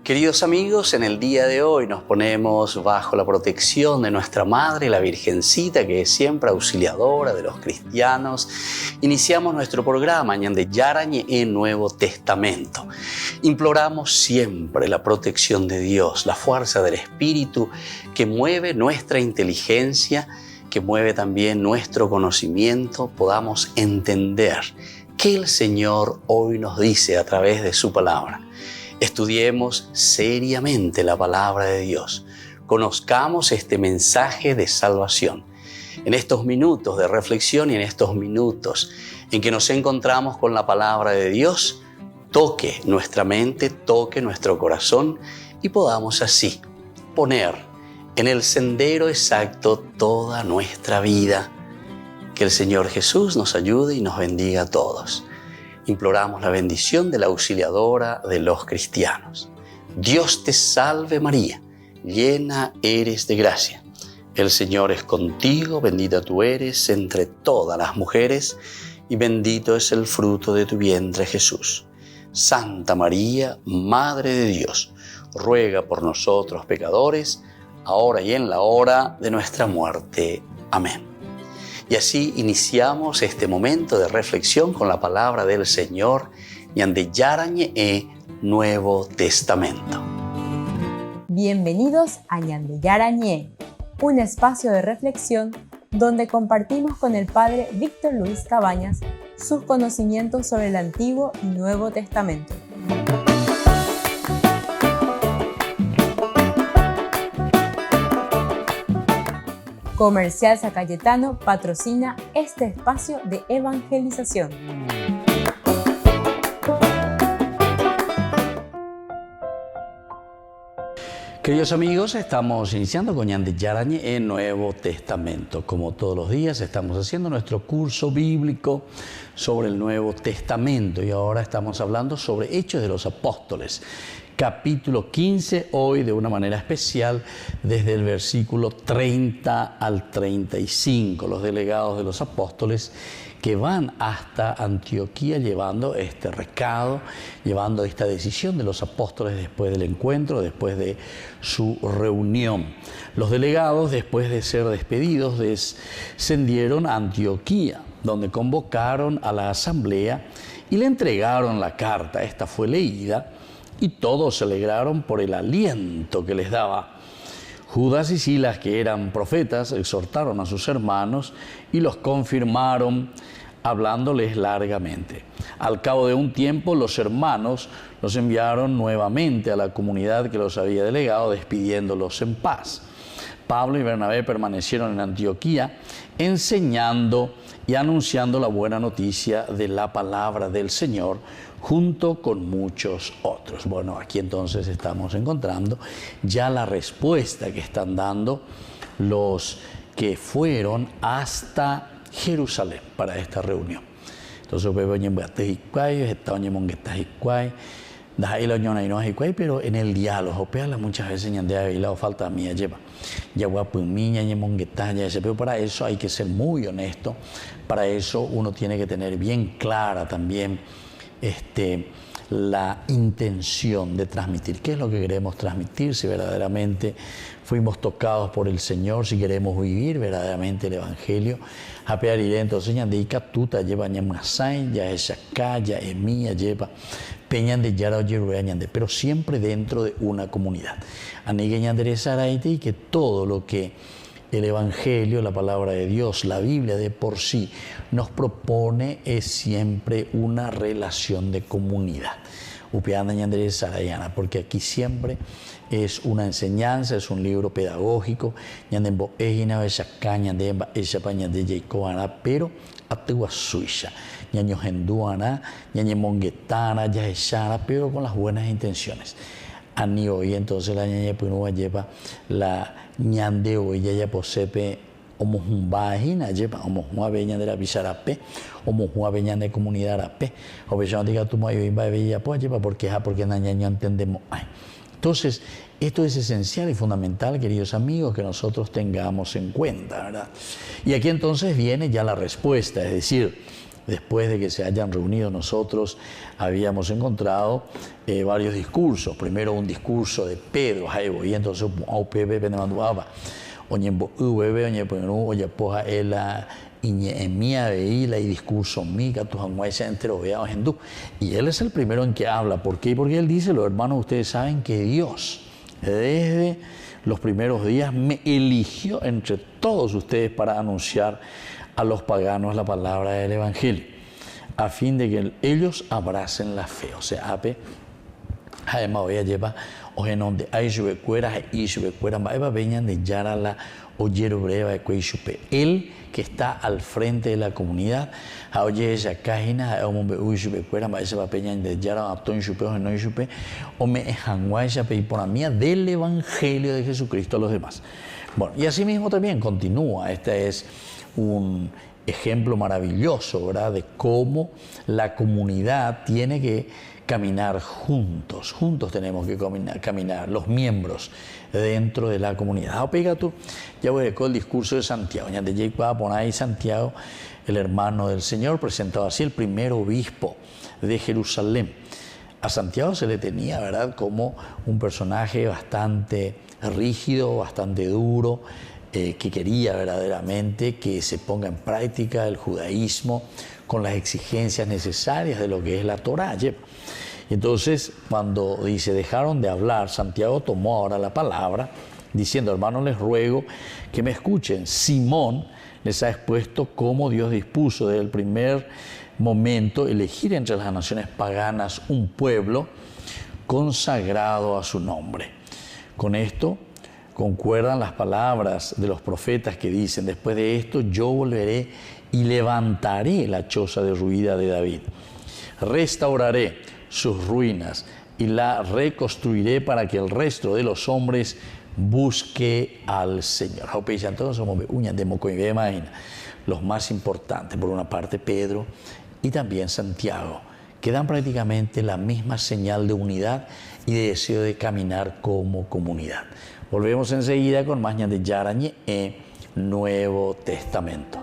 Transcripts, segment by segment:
Queridos amigos, en el día de hoy nos ponemos bajo la protección de nuestra Madre, la Virgencita, que es siempre auxiliadora de los cristianos. Iniciamos nuestro programa Ñande Yarañe en Nuevo Testamento. Imploramos siempre la protección de Dios, la fuerza del Espíritu que mueve nuestra inteligencia, que mueve también nuestro conocimiento, podamos entender qué el Señor hoy nos dice a través de su palabra. Estudiemos seriamente la palabra de Dios. Conozcamos este mensaje de salvación. En estos minutos de reflexión y en estos minutos en que nos encontramos con la palabra de Dios, toque nuestra mente, toque nuestro corazón y podamos así poner en el sendero exacto toda nuestra vida. Que el Señor Jesús nos ayude y nos bendiga a todos. Imploramos la bendición de la auxiliadora de los cristianos. Dios te salve María, llena eres de gracia. El Señor es contigo, bendita tú eres entre todas las mujeres y bendito es el fruto de tu vientre Jesús. Santa María, Madre de Dios, ruega por nosotros pecadores, ahora y en la hora de nuestra muerte. Amén. Y así iniciamos este momento de reflexión con la palabra del Señor, Ñande Yarañe Nuevo Testamento. Bienvenidos a Ñande Yarañe, un espacio de reflexión donde compartimos con el Padre Víctor Luis Cabañas sus conocimientos sobre el Antiguo y Nuevo Testamento. Comercial San Cayetano patrocina este espacio de evangelización. Queridos amigos, estamos iniciando con Ñande Yarañe en Nuevo Testamento. Como todos los días estamos haciendo nuestro curso bíblico sobre el Nuevo Testamento y ahora estamos hablando sobre Hechos de los Apóstoles. Capítulo 15, hoy de una manera especial desde el versículo 30 al 35, los delegados de los apóstoles que van hasta Antioquía llevando este recado, llevando esta decisión de los apóstoles después del encuentro, después de su reunión. Los delegados, después de ser despedidos, descendieron a Antioquía, donde convocaron a la asamblea y le entregaron la carta. Esta fue leída y todos se alegraron por el aliento que les daba. Judas y Silas, que eran profetas, exhortaron a sus hermanos y los confirmaron, hablándoles largamente. Al cabo de un tiempo, los hermanos los enviaron nuevamente a la comunidad que los había delegado, despidiéndolos en paz. Pablo y Bernabé permanecieron en Antioquía, enseñando y anunciando la buena noticia de la palabra del Señor, junto con muchos otros. Bueno, aquí entonces estamos encontrando ya la respuesta que están dando los que fueron hasta Jerusalén para esta reunión. Entonces, pero en el diálogo, muchas veces la falta mía lleva. Pero para eso hay que ser muy honesto, para eso uno tiene que tener bien clara también la intención de transmitir. ¿Qué es lo que queremos transmitir? Si verdaderamente fuimos tocados por el Señor, si queremos vivir verdaderamente el Evangelio. Entonces, pero siempre dentro de una comunidad. Y que todo lo que el Evangelio, la palabra de Dios, la Biblia de por sí nos propone es siempre una relación de comunidad. Porque aquí siempre es una enseñanza, es un libro pedagógico, pero pero con las buenas intenciones. Hoy entonces la ñaña punúa lleva la ñande hoy ya posepe omo humbajina lleva omo huabeña de la bisarape omo huabeña de comunidad arape o ve diga tu mayo iba bella pues lleva porque na ñaña entendemos. Entonces esto es esencial y fundamental, queridos amigos, que nosotros tengamos en cuenta, ¿verdad? Y aquí entonces viene ya la respuesta, es decir, después de que se hayan reunido, nosotros habíamos encontrado varios discursos. Primero un discurso de Pedro, y entonces y discurso y él es el primero en que habla. ¿Por qué? Porque él dice: los hermanos, ustedes saben que Dios desde los primeros días me eligió entre todos ustedes para anunciar a los paganos la palabra del Evangelio, a fin de que ellos abracen la fe. O sea, además voy a llevar donde hay él que está al frente de la comunidad, del Evangelio de Jesucristo a los demás. Bueno, y así mismo también continúa. Este es un ejemplo maravilloso, ¿verdad?, de cómo la comunidad tiene que caminar juntos. Juntos tenemos que caminar los miembros dentro de la comunidad. Ya voy con el discurso de Santiago. Santiago, el hermano del Señor, presentado así, el primer obispo de Jerusalén. A Santiago se le tenía, ¿verdad?, como un personaje bastante rígido, bastante duro, que quería verdaderamente que se ponga en práctica el judaísmo con las exigencias necesarias de lo que es la Torá. Entonces, cuando dice dejaron de hablar, Santiago tomó ahora la palabra, diciendo: hermanos, les ruego que me escuchen. Simón les ha expuesto cómo Dios dispuso desde el primer momento elegir entre las naciones paganas un pueblo consagrado a su nombre. Con esto concuerdan las palabras de los profetas que dicen: después de esto yo volveré y levantaré la choza derruida de David. Restauraré sus ruinas y la reconstruiré para que el resto de los hombres busque al Señor. Todos somos los más importantes, por una parte Pedro y también Santiago, que dan prácticamente la misma señal de unidad y de deseo de caminar como comunidad. Volvemos enseguida con más de Yarañe en Nuevo Testamento.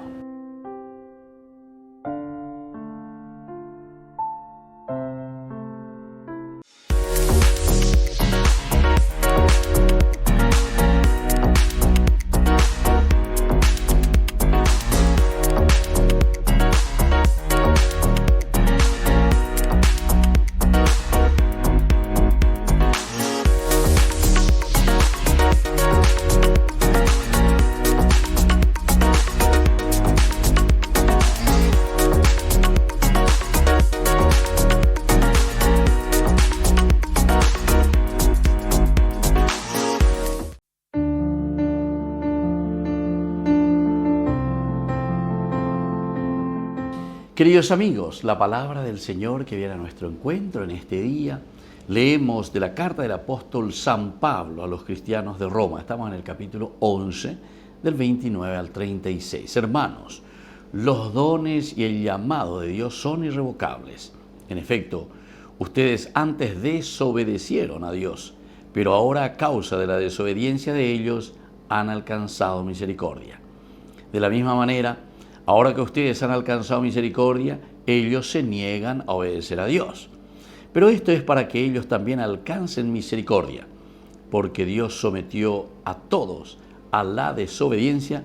Queridos amigos, la palabra del Señor que viene a nuestro encuentro en este día, leemos de la carta del apóstol San Pablo a los cristianos de Roma. Estamos en el capítulo 11, del 29 al 36. Hermanos, los dones y el llamado de Dios son irrevocables. En efecto, ustedes antes desobedecieron a Dios, pero ahora a causa de la desobediencia de ellos han alcanzado misericordia. De la misma manera, ahora que ustedes han alcanzado misericordia, ellos se niegan a obedecer a Dios. Pero esto es para que ellos también alcancen misericordia, porque Dios sometió a todos a la desobediencia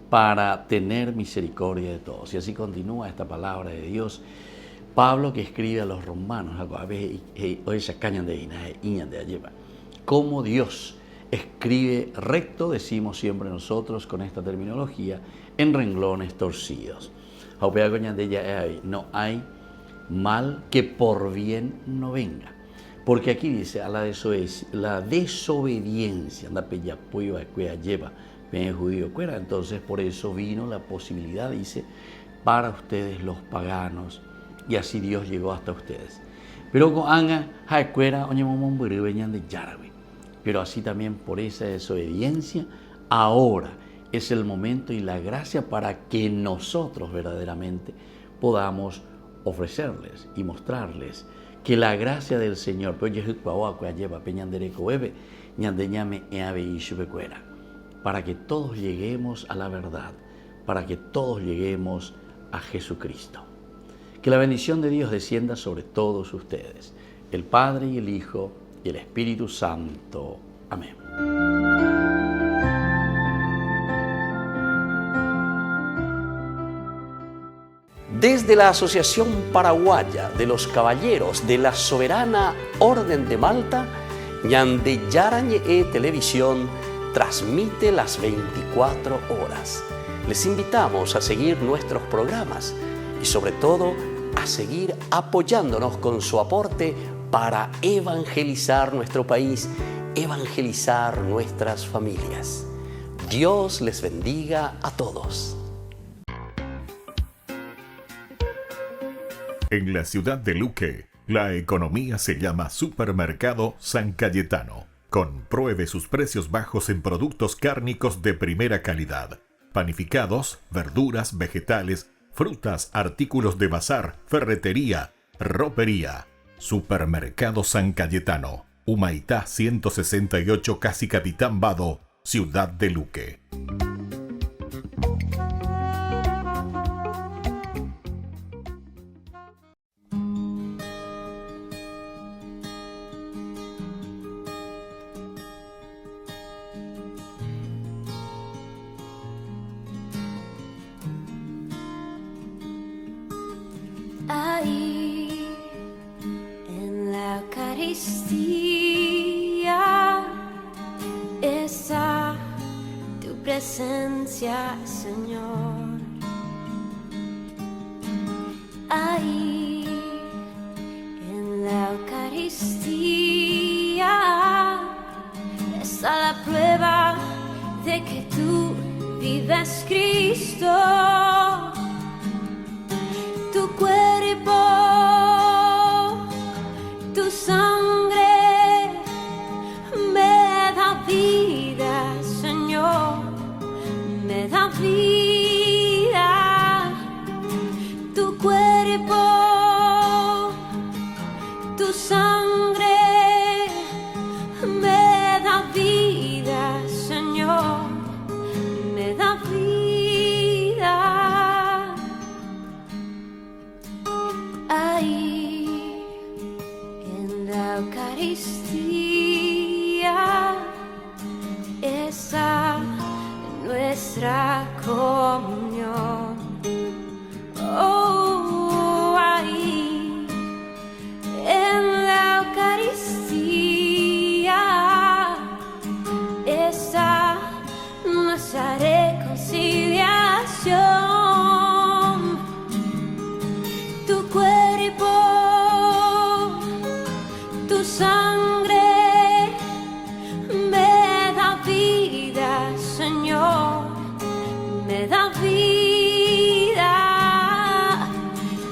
para tener misericordia de todos. Y así continúa esta palabra de Dios. Pablo, que escribe a los romanos, como Dios escribe recto, decimos siempre nosotros con esta terminología, en renglones torcidos. No hay mal que por bien no venga. Porque aquí dice a la desobediencia, entonces por eso vino la posibilidad, dice, para ustedes los paganos, y así Dios llegó hasta ustedes. Pero así también por esa desobediencia, ahora es el momento y la gracia para que nosotros verdaderamente podamos ofrecerles y mostrarles que la gracia del Señor, para que todos lleguemos a la verdad, para que todos lleguemos a Jesucristo. Que la bendición de Dios descienda sobre todos ustedes, el Padre y el Hijo y el Espíritu Santo. Amén. Desde la Asociación Paraguaya de los Caballeros de la Soberana Orden de Malta, Ñande Yarañe Televisión transmite las 24 horas. Les invitamos a seguir nuestros programas y sobre todo a seguir apoyándonos con su aporte para evangelizar nuestro país, evangelizar nuestras familias. Dios les bendiga a todos. En la ciudad de Luque, la economía se llama Supermercado San Cayetano. Compruebe sus precios bajos en productos cárnicos de primera calidad. Panificados, verduras, vegetales, frutas, artículos de bazar, ferretería, ropería. Supermercado San Cayetano, Humaitá 168, Casi Capitán Vado, ciudad de Luque. Ahí en la Eucaristía está tu presencia, Señor. Ahí en la Eucaristía está la prueba de que tú vives, Cristo. Tu cuerpo, tu sangre me da vida, Señor, me da vida. Tu cuerpo, tu sangre me da vida, Señor, me da vida. Ahí en la Eucaristía está nuestra comunión. Oh, ahí en la Eucaristía está nuestra reconciliación. Tu cuerpo, tu sangre me da vida, Señor, me da vida.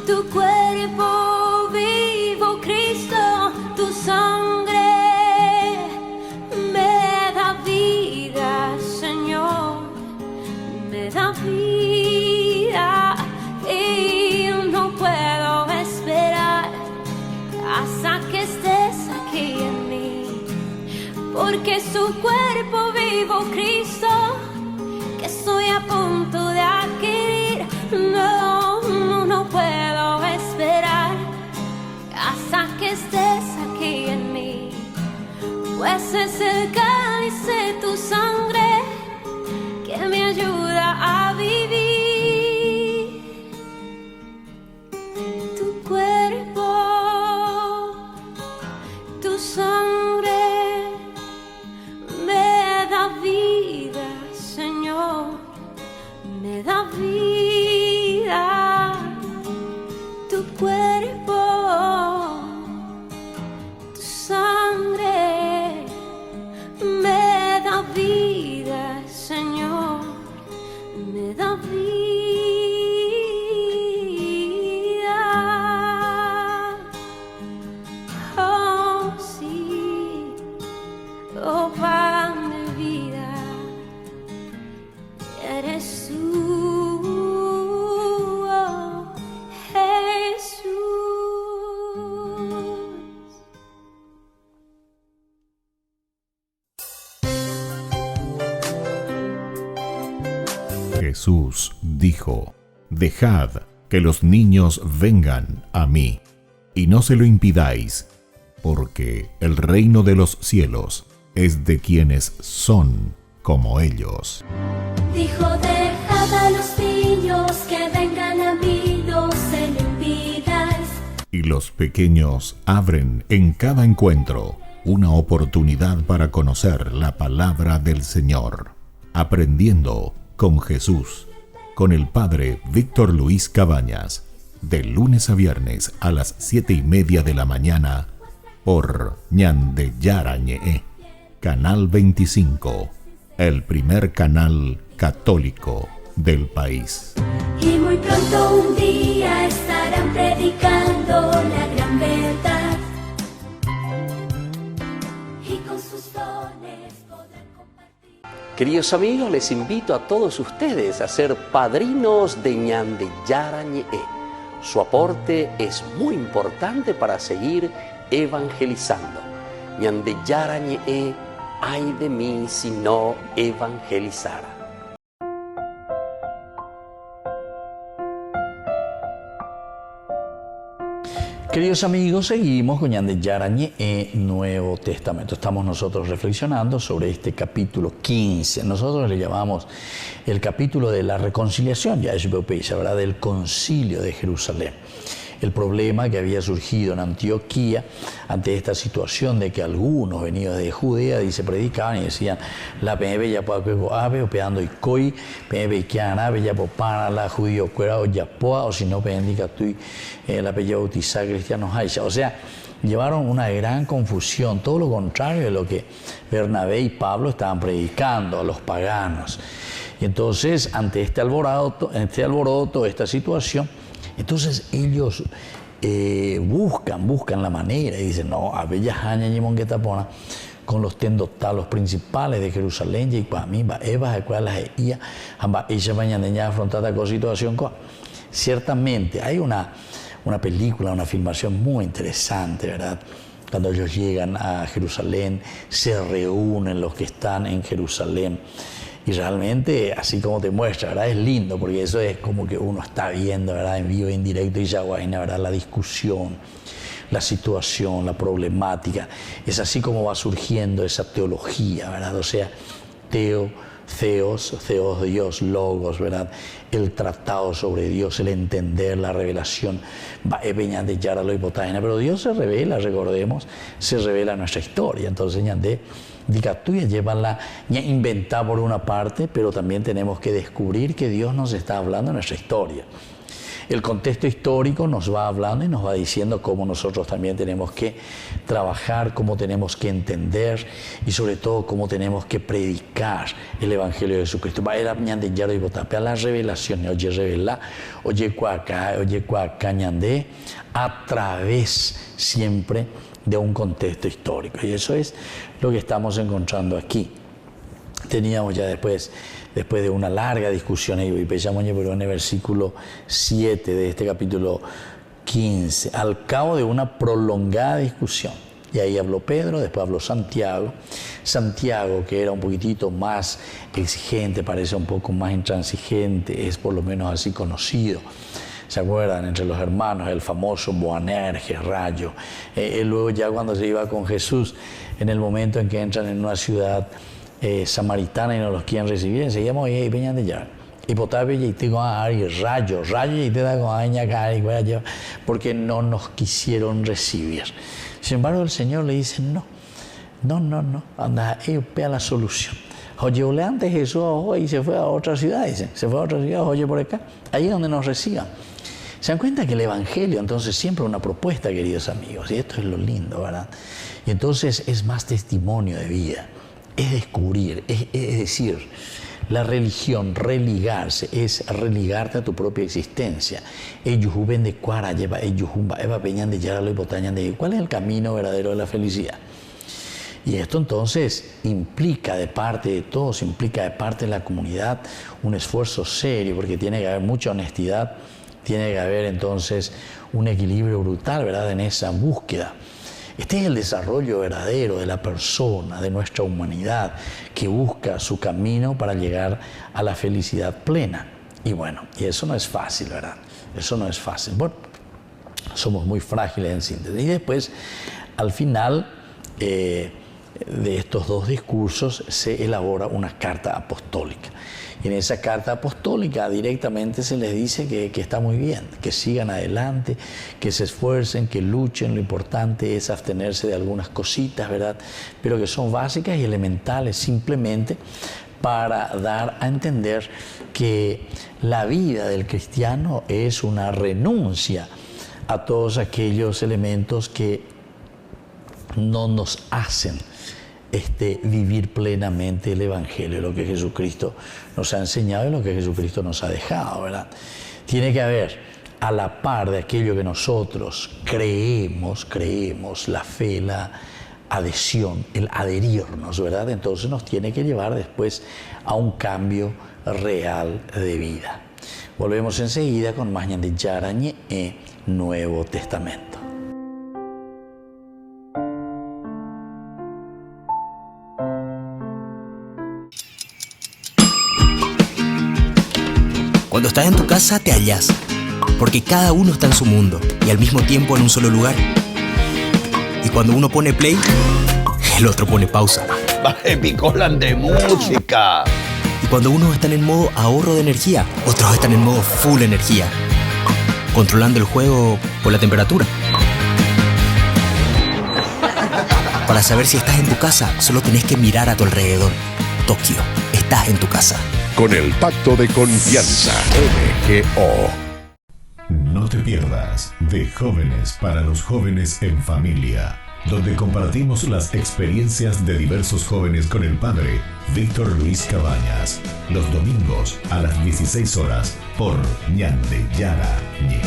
Tu cuerpo vivo, Cristo, tu sangre me da vida, Señor, me da vida. Y no puedo esperar hasta que estés aquí en mí, porque su cuerpo vivo, Cristo, que estoy a punto de adquirir. No puedo esperar hasta que estés aquí en mí, pues es el cáliz de tu sangre que me ayuda a vivir. Tu cuerpo, tu sangre me da vida, Señor, me da vida. Tu cuerpo, tu sangre me da vida, Señor, me da vida. Oh, sí, oh, pan de vida, eres tú, oh, Jesús. Jesús dijo: Dejad que los niños vengan a mí, y no se lo impidáis, porque el reino de los cielos es de quienes son como ellos. Dijo, dejad a los niños que vengan a mí, no se lo impidáis. Y los pequeños abren en cada encuentro una oportunidad para conocer la palabra del Señor, aprendiendo con Jesús, con el Padre Víctor Luis Cabañas, de lunes a viernes a las 7:30 de la mañana, por Ñande Yarañe, Canal 25, el primer canal católico del país. Y muy pronto un día estarán predicando la gran verdad. Y con sus dones podrán compartir. Queridos amigos, les invito a todos ustedes a ser padrinos de Ñande Yarañe. Su aporte es muy importante para seguir evangelizando. Ñande Yarañe, ay de mí si no evangelizara. Queridos amigos, seguimos con Ñande Yarañe Nuevo Testamento. Estamos nosotros reflexionando sobre este capítulo 15. Nosotros le llamamos el capítulo de la reconciliación, ya es ¿verdad?, del concilio de Jerusalén. El problema que había surgido en Antioquía ante esta situación de que algunos venidos de Judea predicaban y decían la pebe ya puedo ave o peando y coi pebe que anabe ya para la judío cuera o ya poa o si no pendica tú la pella bautizar cristianos haisha. O sea, llevaron una gran confusión, todo lo contrario de lo que Bernabé y Pablo estaban predicando a los paganos. Y entonces, ante este alboroto, esta situación, entonces ellos buscan la manera y dicen, no, a Bella Jaña y Monguetapona, con los tendotalos principales de Jerusalén, y para mí, Eva, las ella, ella mañana afrontada con situación. Ciertamente, hay una película, una filmación muy interesante, ¿verdad? Cuando ellos llegan a Jerusalén, se reúnen los que están en Jerusalén. Y realmente, así como te muestra, ¿verdad?, es lindo, porque eso es como que uno está viendo, ¿verdad?, en vivo, en directo, y ya guayna, ¿verdad?, la discusión, la situación, la problemática. Es así como va surgiendo esa teología, ¿verdad? O sea, Theos, Dios, Logos, ¿verdad? El tratado sobre Dios, el entender la revelación. Pero Dios se revela, recordemos, se revela en nuestra historia. Entonces, ñandé, Dicatuya llévala inventada por una parte, pero también tenemos que descubrir que Dios nos está hablando en nuestra historia. El contexto histórico nos va hablando y nos va diciendo cómo nosotros también tenemos que trabajar, cómo tenemos que entender y sobre todo cómo tenemos que predicar el Evangelio de Jesucristo. Va a ir a la revelación, oye revela, oye cuaca ñandé, a través siempre de un contexto histórico. Y eso es lo que estamos encontrando aquí. Teníamos ya después de una larga discusión, y empezamos en el versículo 7 de este capítulo 15, al cabo de una prolongada discusión. Y ahí habló Pedro, después habló Santiago. Santiago, que era un poquitito más exigente, parece un poco más intransigente, es por lo menos así conocido. ¿Se acuerdan? Entre los hermanos, el famoso Boanerges, Rayo. Luego ya cuando se iba con Jesús, en el momento en que entran en una ciudad samaritana y no los quieren recibir, enseguida y venían de allá. Y potabe y te rayo y te da con porque no nos quisieron recibir. Sin embargo, el Señor le dice, no, anda, pea la solución. Oye, antes Jesús y se fue a otra ciudad, dice, oye por acá, ahí es donde nos reciban. ¿Se dan cuenta que el Evangelio entonces siempre es una propuesta, queridos amigos? Y esto es lo lindo, ¿verdad? Y entonces es más testimonio de vida, es descubrir, es decir, la religión, religarse, es religarte a tu propia existencia. ¿Cuál es el camino verdadero de la felicidad? Y esto entonces implica de parte de todos, implica de parte de la comunidad un esfuerzo serio, porque tiene que haber mucha honestidad, tiene que haber entonces un equilibrio brutal, ¿verdad?, en esa búsqueda. Este es el desarrollo verdadero de la persona, de nuestra humanidad, que busca su camino para llegar a la felicidad plena. Y bueno, y eso no es fácil, ¿verdad? Eso no es fácil. Bueno, somos muy frágiles en síntesis. Y después, al final de estos dos discursos, se elabora una carta apostólica. Y en esa carta apostólica directamente se les dice que está muy bien, que sigan adelante, que se esfuercen, que luchen. Lo importante es abstenerse de algunas cositas, ¿verdad? Pero que son básicas y elementales, simplemente para dar a entender que la vida del cristiano es una renuncia a todos aquellos elementos que no nos hacen vivir plenamente el Evangelio, lo que Jesucristo nos ha enseñado y lo que Jesucristo nos ha dejado, ¿verdad? Tiene que haber, a la par de aquello que nosotros creemos, la fe, la adhesión, el adherirnos, ¿verdad? Entonces nos tiene que llevar después a un cambio real de vida. Volvemos enseguida con más de Yarañe e Nuevo Testamento. Cuando estás en tu casa te hallas, porque cada uno está en su mundo y al mismo tiempo en un solo lugar. Y cuando uno pone play, el otro pone pausa. Picolan de música. Y cuando unos están en modo ahorro de energía, otros están en modo full energía, controlando el juego por la temperatura. Para saber si estás en tu casa, solo tenés que mirar a tu alrededor. Tokio, estás en tu casa. Con el Pacto de Confianza, MGO. No te pierdas de Jóvenes para los Jóvenes en Familia, donde compartimos las experiencias de diversos jóvenes con el padre Víctor Luis Cabañas, los domingos a las 16 horas por Ñande Yara Ñe.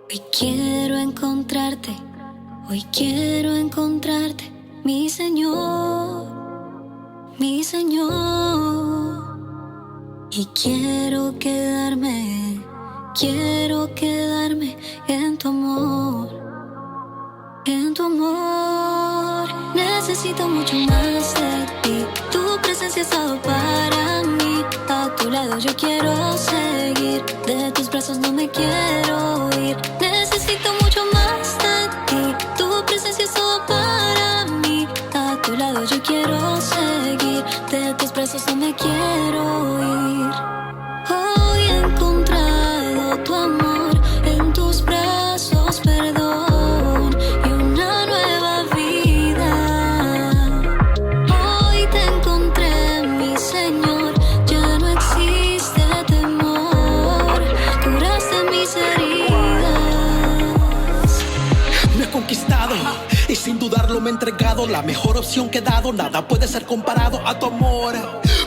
Hoy quiero encontrarte, mi Señor, y quiero quedarme en tu amor, necesito mucho más de ti, tu presencia es todo para mí, a tu lado yo quiero seguir, de tus brazos no me quiero ir, necesito mucho más de ti, tu presencia es todo para mí, a tu lado yo quiero seguir, de tus brazos no me quiero ir. Hoy he encontrado tu amor, en tus brazos perdón y una nueva vida. Hoy te encontré, mi Señor, ya no existe temor, curaste mis heridas. Me he conquistado y sin dudarlo me he entregado, la mejor opción que he dado, nada puede ser comparado a tu amor.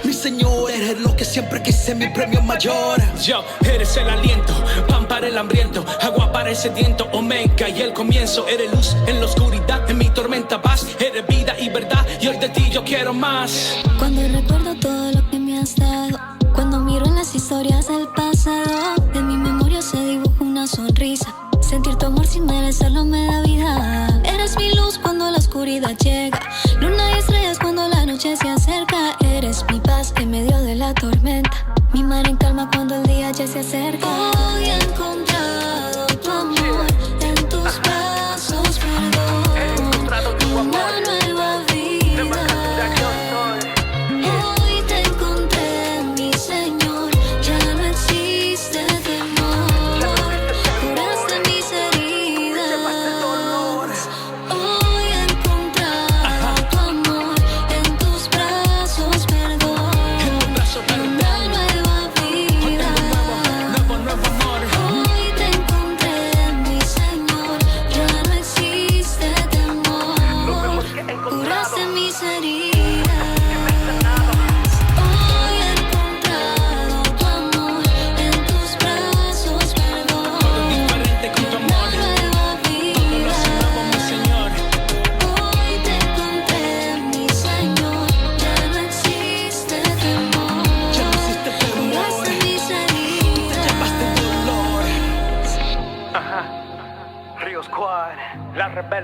Mi Señor, eres lo que siempre quise, mi premio mayor. Yo, eres el aliento, pan para el hambriento, agua para el sediento, omega y el comienzo. Eres luz en la oscuridad, en mi tormenta paz, eres vida y verdad, y hoy de ti yo quiero más. Cuando recuerdo todo lo que me has dado, cuando miro en las historias del pasado, en mi memoria se dibuja una sonrisa. Sentir tu amor sin merecerlo me da vida. Eres mi luz cuando la oscuridad llega, luna y estrellas cuando la noche se acerca. Eres mi paz en medio de la tormenta, mi mar en calma cuando el día ya se acerca. Hoy he encontrado tu amor, en tus brazos perdón, una nueva vida. Hoy te encontré, mi Señor, ya no existe temor, curaste mis heridas. Hoy he encontrado tu amor, en tus brazos perdón, una nueva vida. Hoy te encontré, mi Señor, ya no existe temor, curaste mis heridas. Hoy he encontrado tu amor,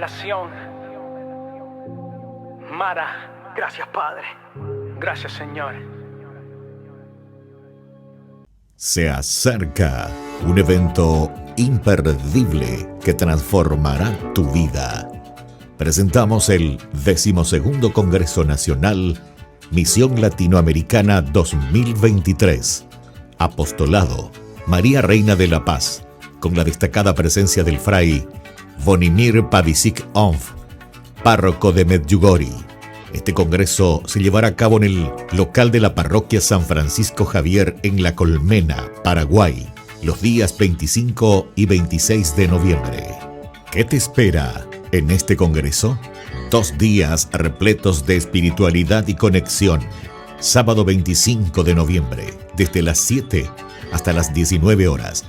revelación. Mara, gracias Padre. Gracias Señor. Se acerca un evento imperdible que transformará tu vida. Presentamos el 12º Congreso Nacional Misión Latinoamericana 2023. Apostolado María Reina de la Paz, con la destacada presencia del fray Bonimir Pavicic Onf, párroco de Medjugorje. Este congreso se llevará a cabo en el local de la parroquia San Francisco Javier en La Colmena, Paraguay, los días 25 y 26 de noviembre. ¿Qué te espera en este congreso? 2 días repletos de espiritualidad y conexión. Sábado 25 de noviembre, desde las 7 hasta las 19 horas.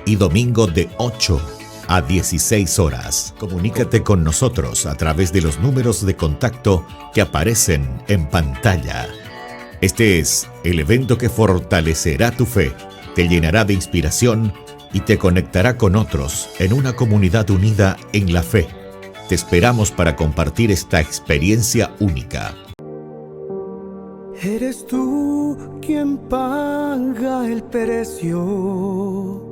Y domingo de 8 a 16 horas. Comunícate con nosotros a través de los números de contacto que aparecen en pantalla. Este es el evento que fortalecerá tu fe, te llenará de inspiración y te conectará con otros en una comunidad unida en la fe. Te esperamos para compartir esta experiencia única. Eres tú quien paga el precio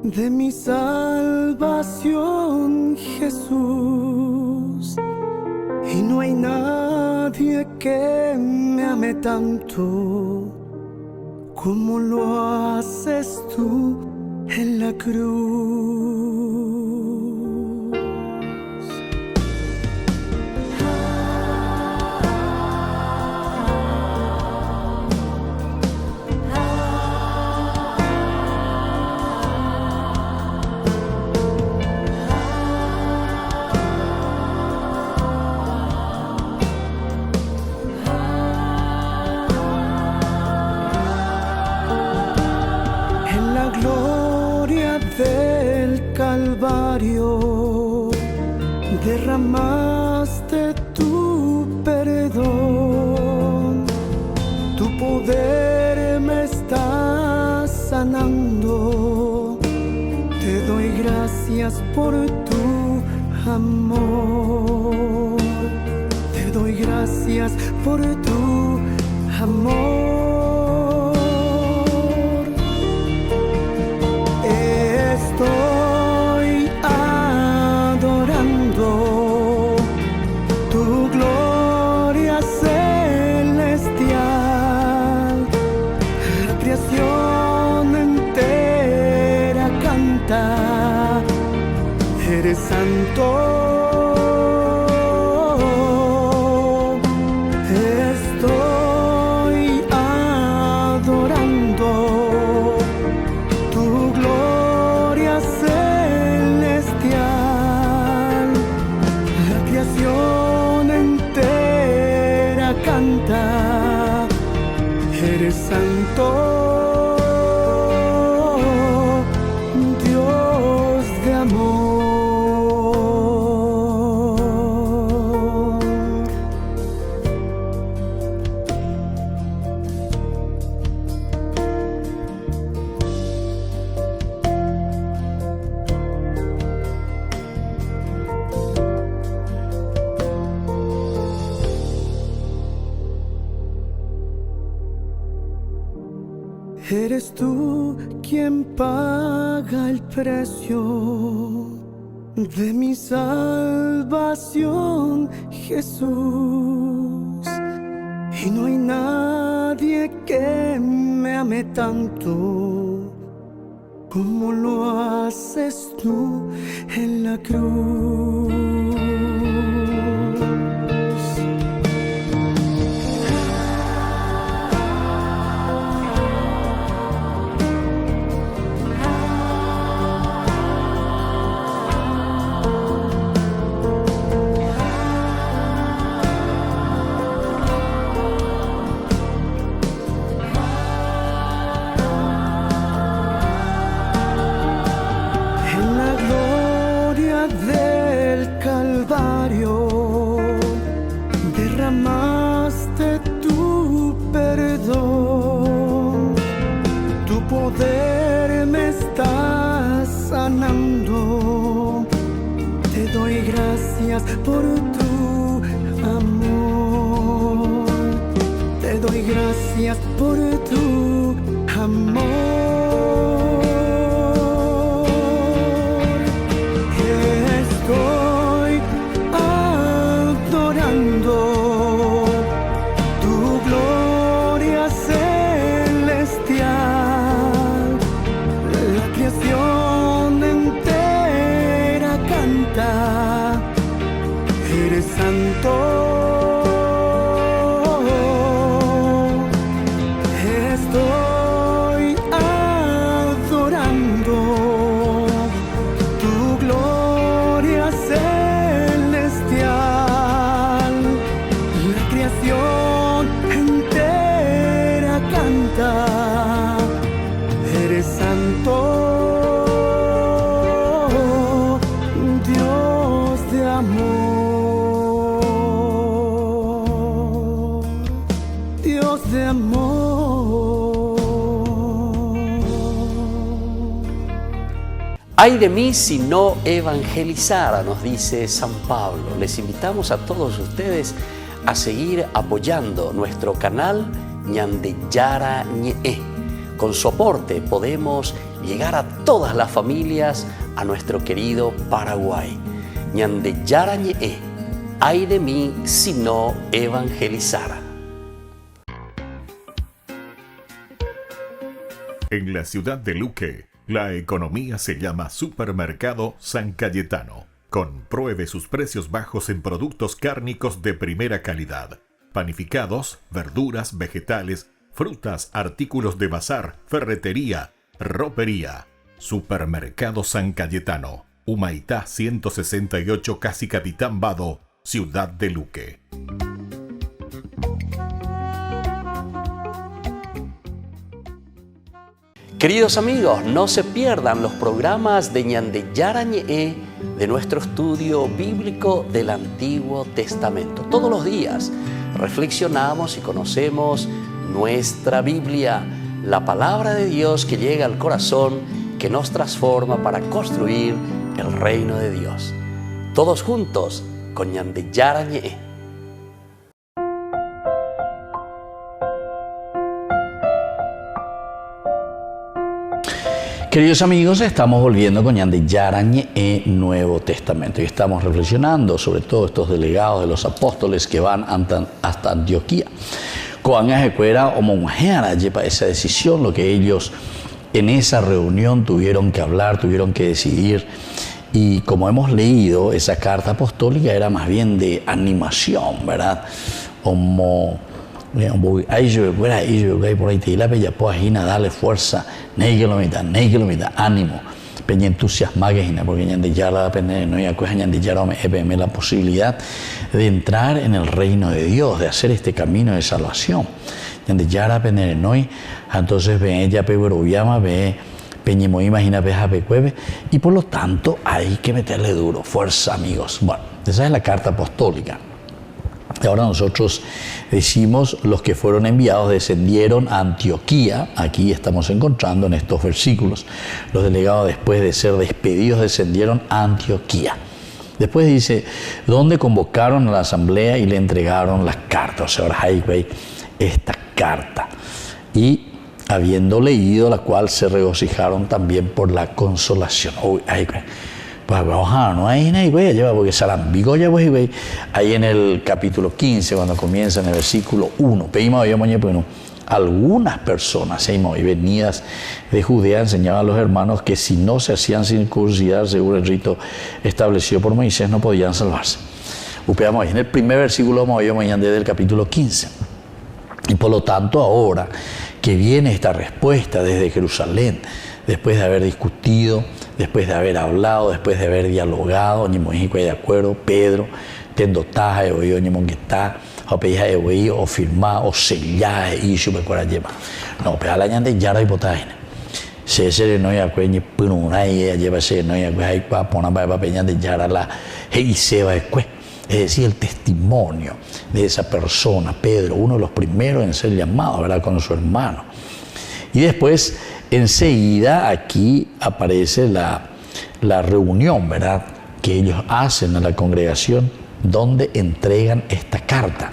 de mi salvación, Jesús. Y no hay nadie que me ame tanto como lo haces tú en la cruz. Del Calvario derramaste tu perdón, tu poder me está sanando. Te doy gracias por tu amor, te doy gracias por tu amor. Estoy adorando tu gloria celestial. La creación entera canta, eres santo. Estoy adorando tu gloria celestial. La creación entera canta, eres santo, Dios de amor. Eres tú quien paga el precio de mi salvación, Jesús. Y no hay nadie que me ame tanto como lo haces tú en la cruz. Del Calvario derramaste tu perdón, tu poder me está sanando. Te doy gracias gracias por tu amor. Te doy gracias por tu amor. Estoy adorando tu gloria celestial. La creación entera canta. Eres santo. Estoy adorando tu gloria celestial. La creación entera canta. Eres santo, Dios de amor, Dios de amor. Ay de mí si no evangelizara, nos dice San Pablo. Les invitamos a todos ustedes a seguir apoyando nuestro canal Ñandeyara Ñe'e. Con su aporte podemos llegar a todas las familias a nuestro querido Paraguay. Ñandeyara Ñe'e. Ay de mí si no evangelizara. En la ciudad de Luque, la economía se llama Supermercado San Cayetano. Compruebe sus precios bajos en productos cárnicos de primera calidad. Panificados, verduras, vegetales, frutas, artículos de bazar, ferretería, ropería. Supermercado San Cayetano. Humaitá 168, Casi Capitán Vado, ciudad de Luque. Queridos amigos, no se pierdan los programas de Ñandeyara Ñe'e de nuestro estudio bíblico del Antiguo Testamento. Todos los días reflexionamos y conocemos nuestra Biblia, la palabra de Dios que llega al corazón, que nos transforma para construir el reino de Dios. Todos juntos con Ñandeyara Ñe'e. Queridos amigos, estamos volviendo con Ñandeyara Ñe'e Nuevo Testamento y estamos reflexionando sobre todos estos delegados de los apóstoles que van hasta Antioquía. Coanga Jecuera o Monjera lleva esa decisión, lo que ellos en esa reunión tuvieron que hablar, tuvieron que decidir. Y como hemos leído, esa carta apostólica era más bien de animación, ¿verdad? Como ahí yo por ahí te la bella página, darle fuerza, ánimo, peña entusiasma que porque Ñandeyara depende no ya pues Ñandeyara me la posibilidad de entrar en el reino de Dios, de hacer este camino de salvación. Ñandeyara depende no entonces ve ella pero llama ve peñimo imagina veja pecueve y por lo tanto hay que meterle duro, fuerza amigos. Bueno, esa es la carta apostólica. Ahora nosotros decimos, los que fueron enviados descendieron a Antioquía. Aquí estamos encontrando en estos versículos. Los delegados, después de ser despedidos, descendieron a Antioquía. Después dice, donde convocaron a la asamblea y le entregaron las cartas. O sea, ahora hay esta carta. Y habiendo leído la cual se regocijaron también por la consolación. Pues no hay nadie, porque Salambigo ya voy ahí en el capítulo 15, cuando comienza en el versículo 1. Algunas personas venidas de Judea enseñaban a los hermanos que si no se hacían circuncidar según el rito establecido por Moisés no podían salvarse. En el primer versículo desde el capítulo 15. Y por lo tanto ahora que viene esta respuesta desde Jerusalén, después de haber discutido, después de haber hablado, después de haber dialogado, ni México de acuerdo, Pedro, tendo taja de oído, ni monguetá, o peja de oído, o firmar, o sellar, y su pecuara lleva. No, pero la ñande ya no hay botaje. Se no hay acuerdo, ni pununa, y lleva se no hay acuerdo, hay para poner para peña de yara la, y se va a es decir, el testimonio de esa persona, Pedro, uno de los primeros en ser llamado, ¿verdad?, con su hermano. Y después, enseguida, aquí aparece la reunión, ¿verdad?, que ellos hacen a la congregación donde entregan esta carta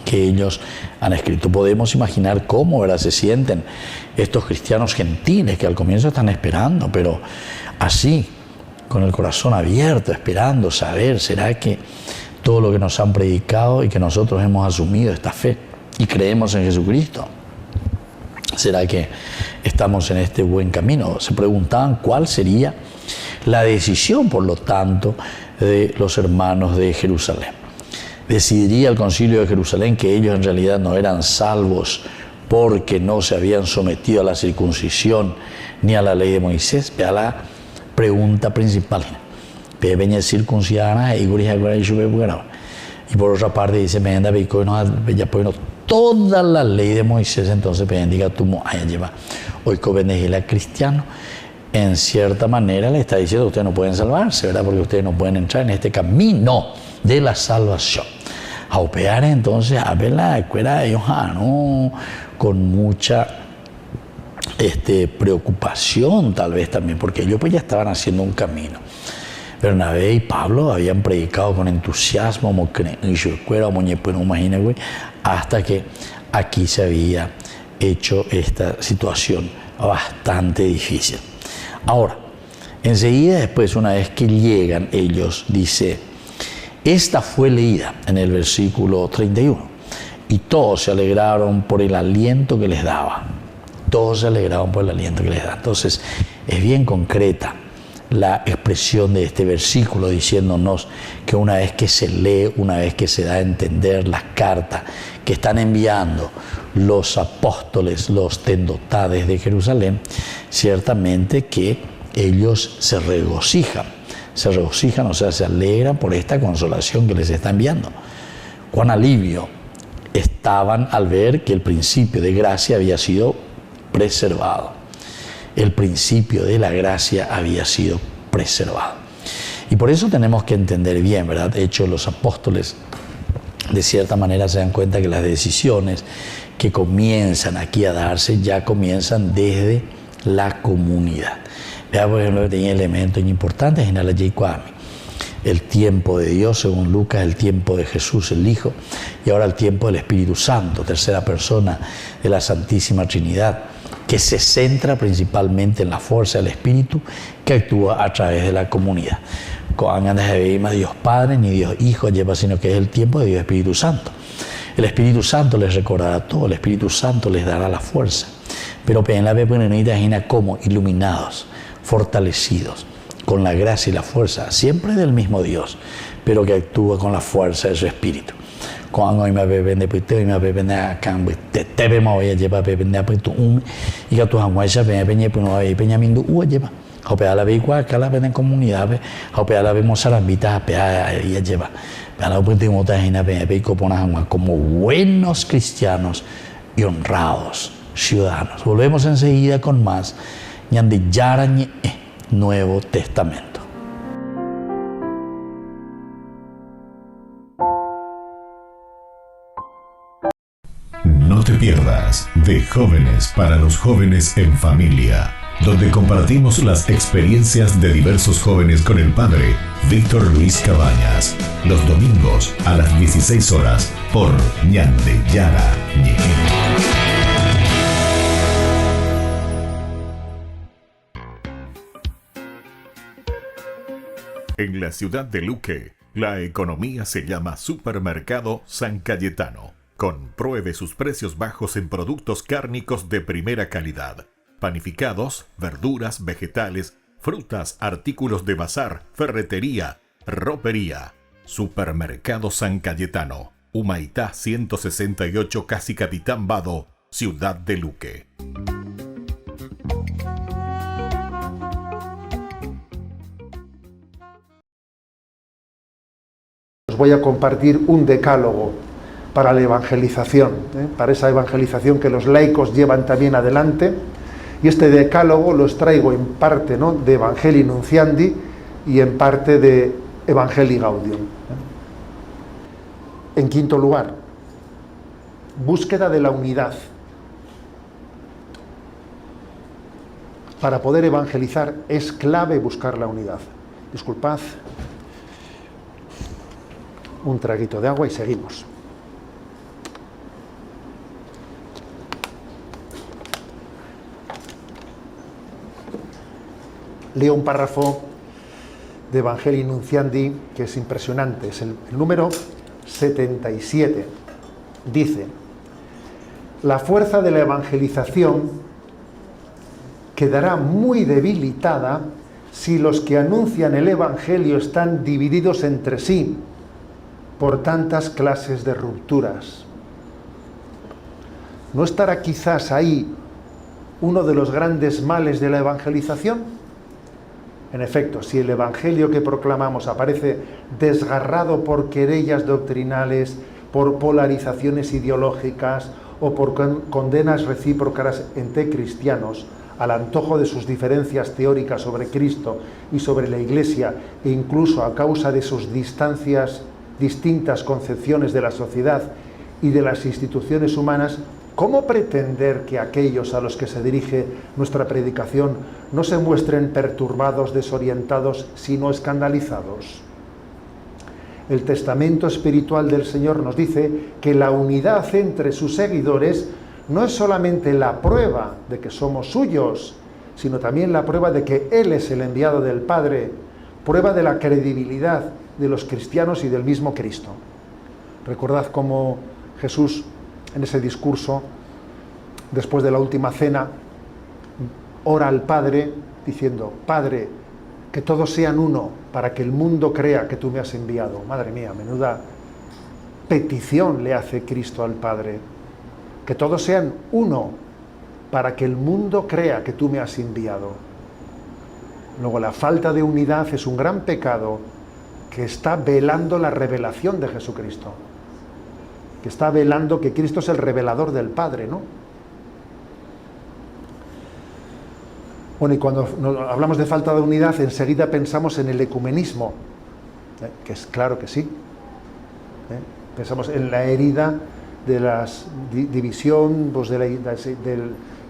que ellos han escrito. Podemos imaginar cómo, ¿verdad?, se sienten estos cristianos gentiles que al comienzo están esperando, pero así, con el corazón abierto, esperando saber, ¿será que todo lo que nos han predicado y que nosotros hemos asumido esta fe y creemos en Jesucristo, será que estamos en este buen camino? Se preguntaban cuál sería la decisión, por lo tanto, de los hermanos de Jerusalén. ¿Decidiría el concilio de Jerusalén que ellos en realidad no eran salvos porque no se habían sometido a la circuncisión ni a la ley de Moisés? Vea la pregunta principal. Y por otra parte dice, toda la ley de Moisés, entonces hoy que cristiano, en cierta manera le está diciendo, ustedes no pueden salvarse, ¿verdad? Porque ustedes no pueden entrar en este camino de la salvación. A operar entonces a ver la escuela de Johano con mucha preocupación, tal vez también, porque ellos pues ya estaban haciendo un camino. Bernabé y Pablo habían predicado con entusiasmo hasta que aquí se había hecho esta situación bastante difícil. Ahora, enseguida después, una vez que llegan ellos, dice, esta fue leída en el versículo 31 y todos se alegraron por el aliento que les daba. Todos se alegraron por el aliento que les daba. Entonces, es bien concreta la expresión de este versículo diciéndonos que una vez que se lee, una vez que se da a entender las cartas que están enviando los apóstoles, los tendotades de Jerusalén, ciertamente que ellos se regocijan, o sea, se alegran por esta consolación que les está enviando. Cuán alivio estaban al ver que el principio de gracia había sido preservado. El principio de la gracia había sido preservado. Y por eso tenemos que entender bien, ¿verdad? De hecho, los apóstoles de cierta manera se dan cuenta que las decisiones que comienzan aquí a darse ya comienzan desde la comunidad. Vea, por ejemplo, que tenía elementos importantes en la ley Kwame. El tiempo de Dios, según Lucas, el tiempo de Jesús, el Hijo, y ahora el tiempo del Espíritu Santo, tercera persona de la Santísima Trinidad, que se centra principalmente en la fuerza del Espíritu que actúa a través de la comunidad. Con Dios Padre ni Dios Hijo lleva, sino que es el tiempo de Dios Espíritu Santo. El Espíritu Santo les recordará todo, el Espíritu Santo les dará la fuerza. Pero en la vez como iluminados, fortalecidos, con la gracia y la fuerza, siempre del mismo Dios, pero que actúa con la fuerza de su Espíritu. Cuando hoy me beben de pito y me beben de acá, te vemos hoy a llevar beben de pito y que tu aguacha ven peña pues no hay peña mindu lleva. Hopea la ve igual que la ven en comunidad, hopea la vemos sarambitas a pea y lleva. Para la última tajina ven peco ponas como buenos cristianos y honrados ciudadanos. Volvemos enseguida con más ñande yarañe Nuevo Testamento. No te pierdas de Jóvenes para los Jóvenes en Familia, donde compartimos las experiencias de diversos jóvenes con el padre Víctor Luis Cabañas, los domingos a las 16 horas por Ñande Yara Ñe. En la ciudad de Luque, la economía se llama Supermercado San Cayetano. Compruebe sus precios bajos en productos cárnicos de primera calidad. Panificados, verduras, vegetales, frutas, artículos de bazar, ferretería, ropería. Supermercado San Cayetano, Humaitá 168, Casi Capitán Vado, Ciudad de Luque. Os voy a compartir un decálogo para la evangelización, para esa evangelización que los laicos llevan también adelante. Y este decálogo lo extraigo en parte, ¿no?, de Evangelii Nunciandi y en parte de Evangelii Gaudium. En quinto lugar, búsqueda de la unidad. Para poder evangelizar es clave buscar la unidad. Disculpad. Un traguito de agua y seguimos. Leo un párrafo de Evangelii Nunciandi que es impresionante, es el número 77. Dice: la fuerza de la evangelización quedará muy debilitada si los que anuncian el Evangelio están divididos entre sí por tantas clases de rupturas. ¿No estará quizás ahí uno de los grandes males de la evangelización? En efecto, si el Evangelio que proclamamos aparece desgarrado por querellas doctrinales, por polarizaciones ideológicas o por condenas recíprocas entre cristianos, al antojo de sus diferencias teóricas sobre Cristo y sobre la Iglesia, e incluso a causa de sus distintas concepciones de la sociedad y de las instituciones humanas, ¿cómo pretender que aquellos a los que se dirige nuestra predicación no se muestren perturbados, desorientados, sino escandalizados? El testamento espiritual del Señor nos dice que la unidad entre sus seguidores no es solamente la prueba de que somos suyos, sino también la prueba de que Él es el enviado del Padre, prueba de la credibilidad de los cristianos y del mismo Cristo. Recordad cómo Jesús, en ese discurso, después de la última cena, ora al Padre diciendo: Padre, que todos sean uno, para que el mundo crea que tú me has enviado. Madre mía, menuda petición le hace Cristo al Padre. Que todos sean uno, para que el mundo crea que tú me has enviado. Luego, la falta de unidad es un gran pecado que está velando la revelación de Jesucristo, que está velando que Cristo es el revelador del Padre, ¿no? Bueno, y cuando hablamos de falta de unidad, enseguida pensamos en el ecumenismo, que es claro que sí. Pensamos en la herida de la división, pues de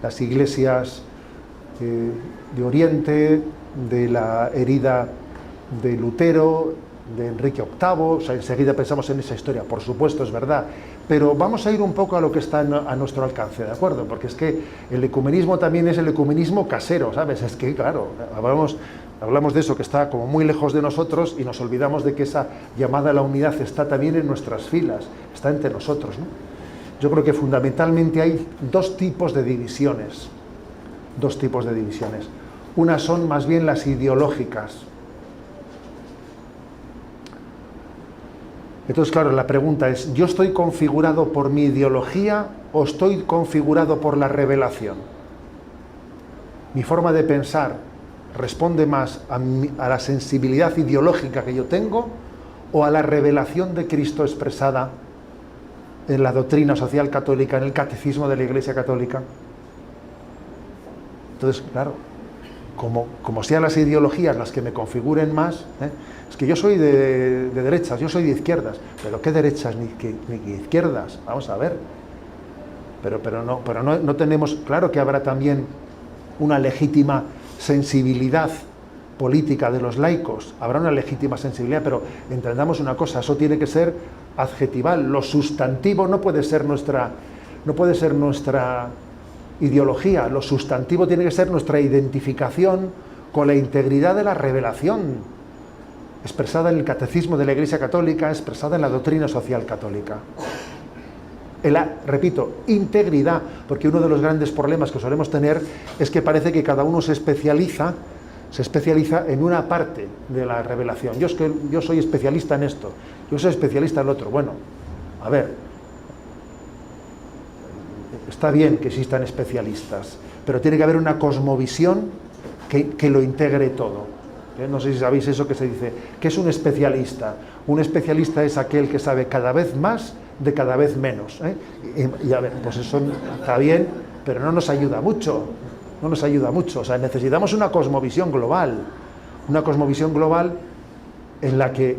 las iglesias de Oriente, de la herida de Lutero, de Enrique VIII, o sea, enseguida pensamos en esa historia. Por supuesto, es verdad, pero vamos a ir un poco a lo que está a nuestro alcance, ¿de acuerdo? Porque es que el ecumenismo también es el ecumenismo casero, ¿sabes? Es que, claro, hablamos de eso que está como muy lejos de nosotros y nos olvidamos de que esa llamada a la unidad está también en nuestras filas, está entre nosotros, ¿no? Yo creo que fundamentalmente hay dos tipos de divisiones. Unas son más bien las ideológicas. Entonces, claro, la pregunta es: ¿yo estoy configurado por mi ideología o estoy configurado por la revelación? Mi forma de pensar responde más a la sensibilidad ideológica que yo tengo o a la revelación de Cristo expresada en la doctrina social católica, en el catecismo de la Iglesia Católica. Entonces, claro, como sean las ideologías las que me configuren más, es que yo soy de derechas, yo soy de izquierdas, pero ¿qué derechas ni qué izquierdas? Vamos a ver. Pero no tenemos, claro que habrá también una legítima sensibilidad política de los laicos, habrá una legítima sensibilidad, pero entendamos una cosa, eso tiene que ser adjetival, lo sustantivo no puede ser nuestra ideología, lo sustantivo tiene que ser nuestra identificación con la integridad de la revelación, expresada en el catecismo de la Iglesia Católica, expresada en la doctrina social católica. Repito, integridad, porque uno de los grandes problemas que solemos tener es que parece que cada uno se especializa en una parte de la revelación. Yo soy especialista en esto, yo soy especialista en lo otro. Bueno, a ver, está bien que existan especialistas, pero tiene que haber una cosmovisión que lo integre todo. No sé si sabéis eso que se dice, ¿qué es un especialista? Un especialista es aquel que sabe cada vez más de cada vez menos. Y a ver, pues eso está bien, pero no nos ayuda mucho. O sea, necesitamos una cosmovisión global en la que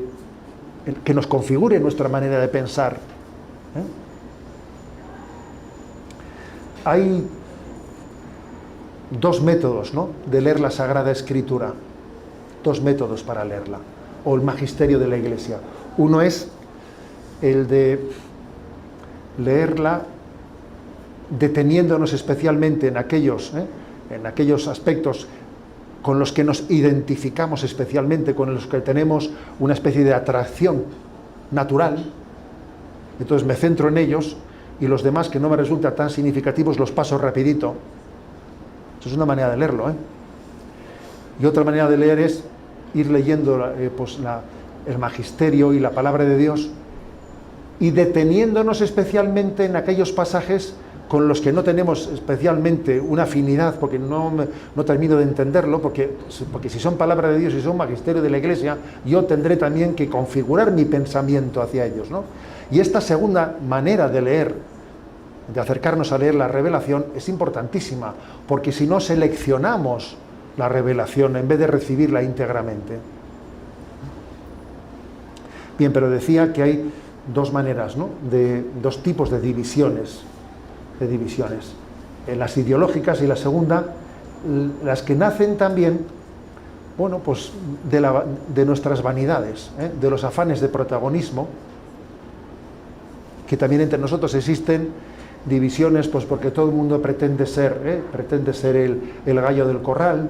nos configure nuestra manera de pensar. Hay dos métodos, ¿no?, de leer la Sagrada Escritura. dos métodos para leerla, o el magisterio de la Iglesia. Uno es el de leerla deteniéndonos especialmente en aquellos aspectos con los que nos identificamos especialmente, con los que tenemos una especie de atracción natural. Entonces me centro en ellos, y los demás que no me resultan tan significativos los paso rapidito. Eso es una manera de leerlo, ¿eh? Y otra manera de leer es ir leyendo el magisterio y la palabra de Dios, y deteniéndonos especialmente en aquellos pasajes con los que no tenemos especialmente una afinidad, porque no termino de entenderlo, porque si son palabra de Dios y son magisterio de la Iglesia, yo tendré también que configurar mi pensamiento hacia ellos, ¿no? Y esta segunda manera de leer, de acercarnos a leer la revelación, es importantísima, porque si no seleccionamos la revelación en vez de recibirla íntegramente. Bien, pero decía que hay dos maneras, ¿no? Dos tipos de divisiones. Las ideológicas, y la segunda, las que nacen también, bueno, pues de nuestras vanidades, de los afanes de protagonismo, que también entre nosotros existen divisiones, pues porque todo el mundo pretende ser el gallo del corral,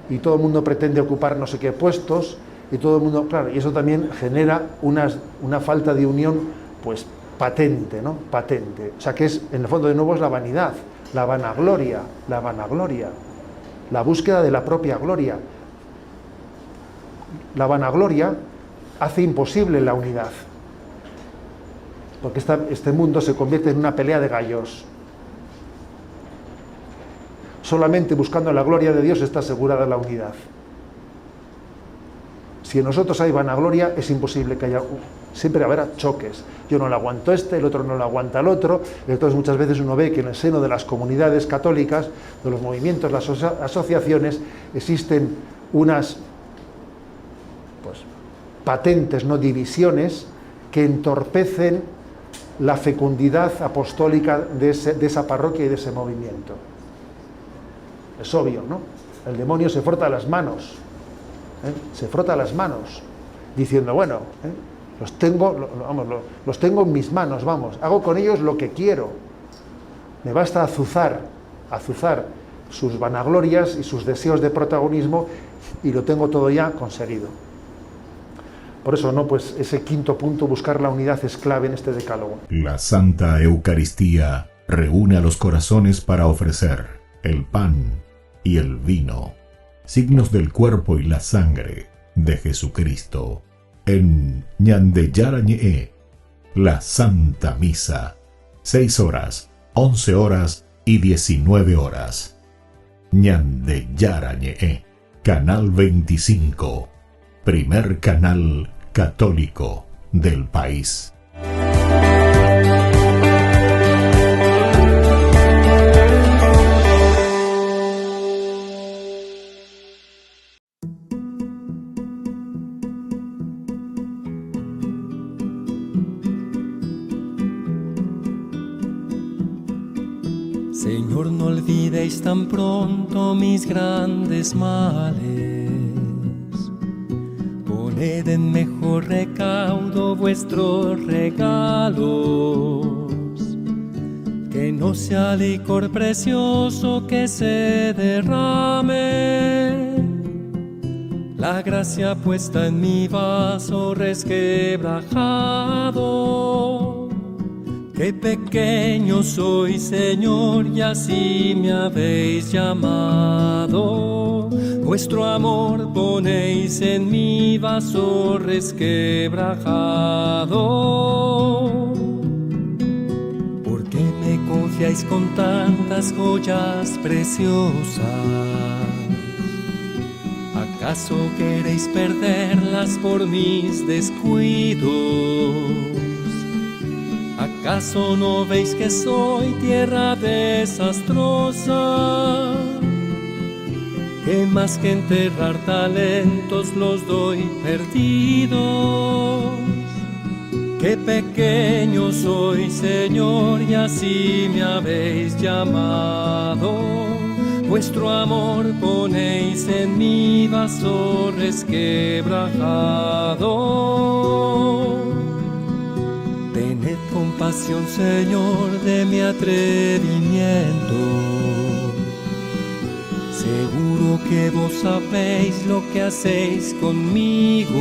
y todo el mundo pretende ocupar no sé qué puestos, y todo el mundo, claro, y eso también genera una falta de unión, pues patente, ¿no? Patente. O sea, que es, en el fondo, de nuevo, es la vanidad, la vanagloria, la búsqueda de la propia gloria. La vanagloria hace imposible la unidad, porque este mundo se convierte en una pelea de gallos. Solamente buscando la gloria de Dios está asegurada la unidad. Si en nosotros hay vanagloria, es imposible que haya... Siempre habrá choques. Yo no lo aguanto el otro no lo aguanta el otro. Entonces muchas veces uno ve que en el seno de las comunidades católicas, de los movimientos, las asociaciones, existen unas patentes, ¿no?, divisiones que entorpecen la fecundidad apostólica de esa parroquia y de ese movimiento. Es obvio, ¿no? El demonio se frota las manos, diciendo, bueno, los tengo en mis manos, vamos, hago con ellos lo que quiero. Me basta azuzar sus vanaglorias y sus deseos de protagonismo, y lo tengo todo ya conseguido. Por eso, no, pues ese quinto punto, buscar la unidad, es clave en este decálogo. La Santa Eucaristía reúne a los corazones para ofrecer el pan y el vino, signos del cuerpo y la sangre de Jesucristo. En Ñande Yarañe, la Santa Misa, 6 horas, 11 horas y 19 horas. Ñande Yarañe, Canal 25, primer canal católico del país. Señor, no olvidéis tan pronto mis grandes males. Poned en mejor recaudo vuestros regalos. Que no sea licor precioso que se derrame. La gracia puesta en mi vaso resquebrajado. Qué pequeño soy, Señor, y así me habéis llamado. Vuestro amor ponéis en mi vaso resquebrajado. ¿Por qué me confiáis con tantas joyas preciosas? ¿Acaso queréis perderlas por mis descuidos? ¿Acaso no veis que soy tierra desastrosa? Que más que enterrar talentos los doy perdidos. Qué pequeño soy, Señor, y así me habéis llamado. vuestro amor ponéis en mi vaso resquebrajado. Tened compasión, Señor, de mi atrevimiento. Seguro que vos sabéis lo que hacéis conmigo.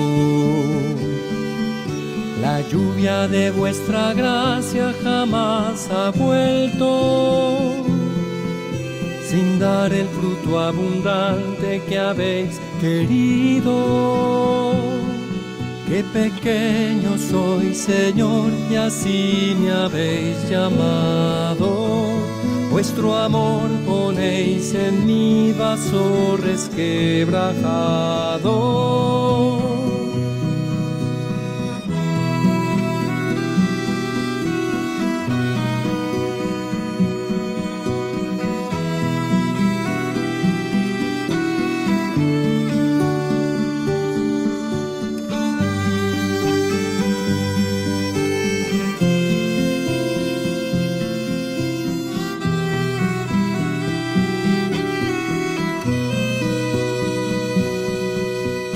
La lluvia de vuestra gracia jamás ha vuelto sin dar el fruto abundante que habéis querido. Qué pequeño soy, Señor, y así me habéis llamado. Vuestro amor ponéis en mi vaso resquebrajado.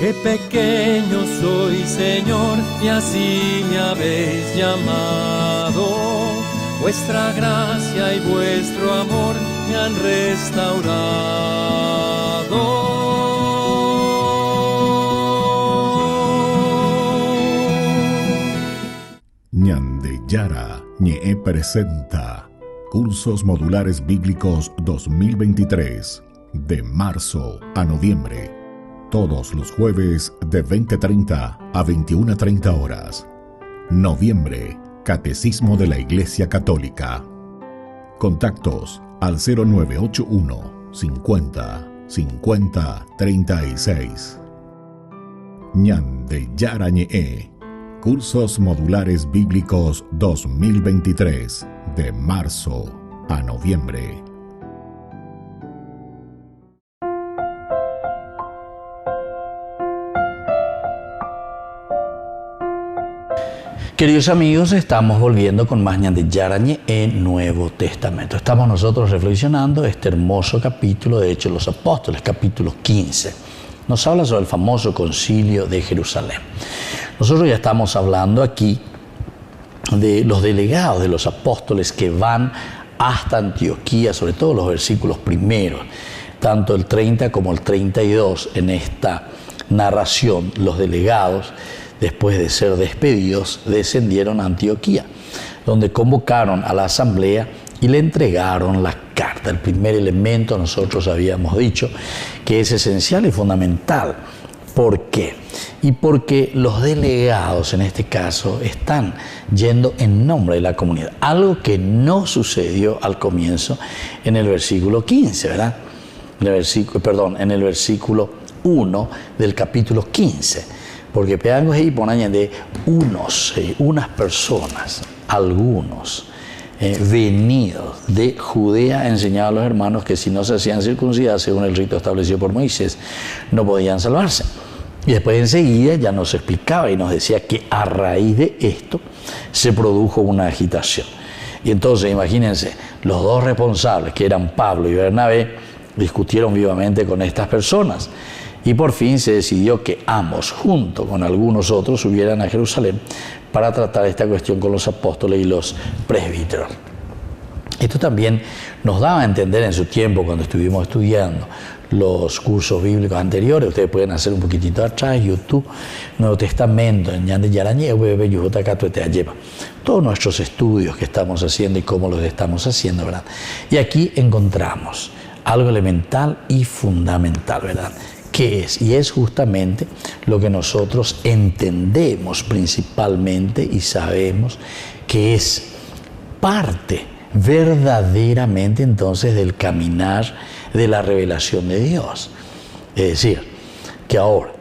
Qué pequeño soy, Señor, y así me habéis llamado. Vuestra gracia y vuestro amor me han restaurado. Ñande Yara Ñe presenta Cursos Modulares Bíblicos 2023, de marzo a noviembre. Todos los jueves de 20:30 a 21:30 horas. Noviembre, Catecismo de la Iglesia Católica. Contactos al 0981 50 50 36. Ñande Yarañe. Cursos Modulares Bíblicos 2023, de marzo a noviembre. Queridos amigos, estamos volviendo con más Ñande Yarañe en Nuevo Testamento. Estamos nosotros reflexionando este hermoso capítulo de Hechos de los Apóstoles, capítulo 15. Nos habla sobre el famoso concilio de Jerusalén. Nosotros ya estamos hablando aquí de los delegados de los apóstoles que van hasta Antioquía, sobre todo los versículos primeros, tanto el 30 como el 32 en esta narración. Los delegados, después de ser despedidos, descendieron a Antioquía, donde convocaron a la asamblea y le entregaron la carta. El primer elemento, nosotros habíamos dicho que es esencial y fundamental. ¿Por qué? Y porque los delegados, en este caso, están yendo en nombre de la comunidad. Algo que no sucedió al comienzo en el versículo 15, ¿verdad? En el versículo 1 del capítulo 15. Porque pedangos ahí ponen de unas personas, algunos, venidos de Judea, enseñaba a los hermanos que si no se hacían circuncidar según el rito establecido por Moisés, no podían salvarse. Y después enseguida ya nos explicaba y nos decía que a raíz de esto se produjo una agitación. Y entonces imagínense, los dos responsables, que eran Pablo y Bernabé, discutieron vivamente con estas personas. Y por fin se decidió que ambos, junto con algunos otros, subieran a Jerusalén para tratar esta cuestión con los apóstoles y los presbíteros. Esto también nos daba a entender en su tiempo, cuando estuvimos estudiando los cursos bíblicos anteriores. Ustedes pueden hacer un poquitito atrás, YouTube, Nuevo Testamento, en Ñande Yarañe, todos nuestros estudios que estamos haciendo y cómo los estamos haciendo, ¿verdad? Y aquí encontramos algo elemental y fundamental, ¿verdad? ¿Qué es? Y es justamente lo que nosotros entendemos principalmente y sabemos que es parte verdaderamente entonces del caminar de la revelación de Dios. Es decir, que ahora,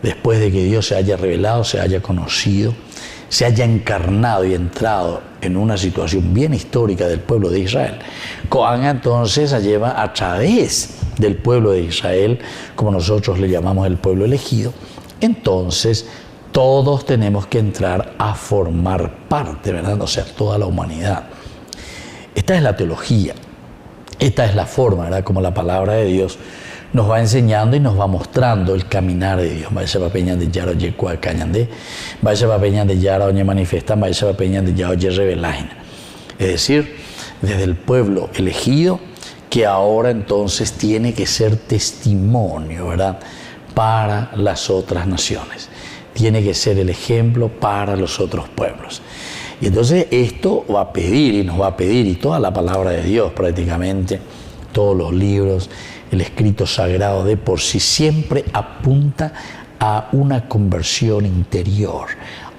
después de que Dios se haya revelado, se haya conocido, se haya encarnado y entrado en una situación bien histórica del pueblo de Israel, Coán entonces se lleva a través del pueblo de Israel, como nosotros le llamamos el pueblo elegido. Entonces todos tenemos que entrar a formar parte, ¿verdad? O sea, toda la humanidad. Esta es la teología. Esta es la forma, ¿verdad?, como la palabra de Dios nos va enseñando y nos va mostrando el caminar de Dios. Vaya para peña de yaro yecua cañandé, vaya para peña de yaro oñe manifestan, vaya para peña de yaro ye revelain. Es decir, desde el pueblo elegido, que ahora entonces tiene que ser testimonio, ¿verdad?, para las otras naciones. Tiene que ser el ejemplo para los otros pueblos. Y entonces esto va a pedir y nos va a pedir, y toda la palabra de Dios prácticamente, todos los libros, el escrito sagrado de por sí siempre apunta a una conversión interior,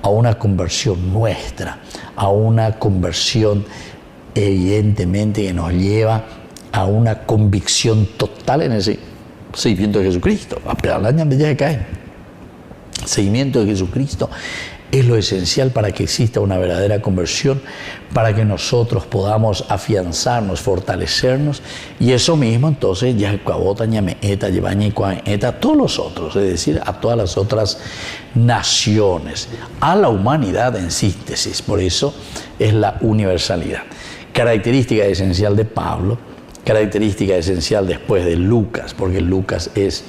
a una conversión nuestra, a una conversión evidentemente que nos lleva a una convicción total en ese seguimiento de Jesucristo. Seguimiento de Jesucristo es lo esencial para que exista una verdadera conversión, para que nosotros podamos afianzarnos, fortalecernos, y eso mismo entonces ya a todos los otros, es decir, a todas las otras naciones, a la humanidad en síntesis. Por eso es la universalidad. Característica esencial de Pablo, característica esencial después de Lucas, porque Lucas es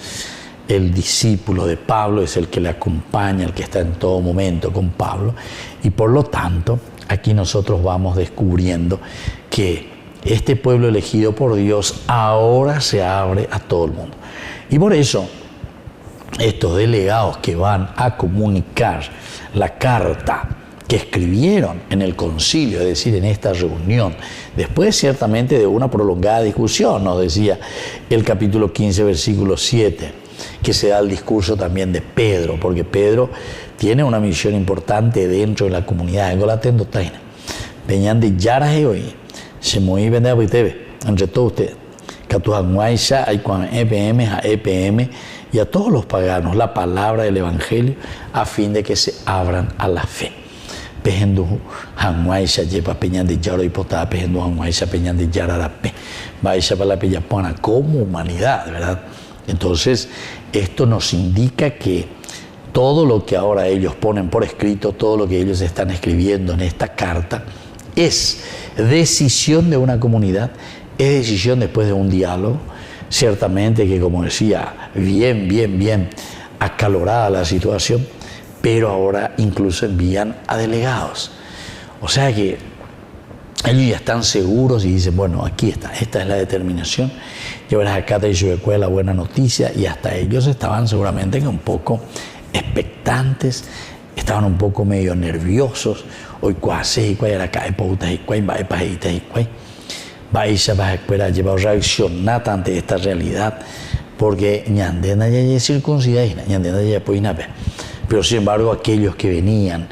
el discípulo de Pablo, es el que le acompaña, el que está en todo momento con Pablo, y por lo tanto aquí nosotros vamos descubriendo que este pueblo elegido por Dios ahora se abre a todo el mundo. Y por eso estos delegados que van a comunicar la carta que escribieron en el concilio, es decir, en esta reunión, después ciertamente de una prolongada discusión, nos decía el capítulo 15, versículo 7, que se da el discurso también de Pedro, porque Pedro tiene una misión importante dentro de la comunidad. Venían de Yaraje hoy, se moví vende a entre todos ustedes, Catujanguaisha, EPM, a EPM y a todos los paganos la palabra del Evangelio a fin de que se abran a la fe. Pejendu Hanguaisha, Yepa Peñan de Yaro y Potá, Pejendu Hanguaisha, Peñan de Yararape, Baisha para la Pellapona, como humanidad, ¿verdad? Entonces, esto nos indica que todo lo que ahora ellos ponen por escrito, todo lo que ellos están escribiendo en esta carta, es decisión de una comunidad, es decisión después de un diálogo. Ciertamente que, como decía, bien acalorada la situación, pero ahora incluso envían a delegados. O sea que ellos ya están seguros y dicen, bueno, aquí está, esta es la determinación. Llevarás acá te hizo la buena noticia, y hasta ellos estaban seguramente un poco expectantes, estaban un poco medio nerviosos. Hoy cuase y cuál era acá, pautas y cuál va a y cuál. Vais a esperar llevar reaccionar ante esta realidad, porque ñandena ya es circuncidada, ñandena ya pues nada. Pero sin embargo, aquellos que venían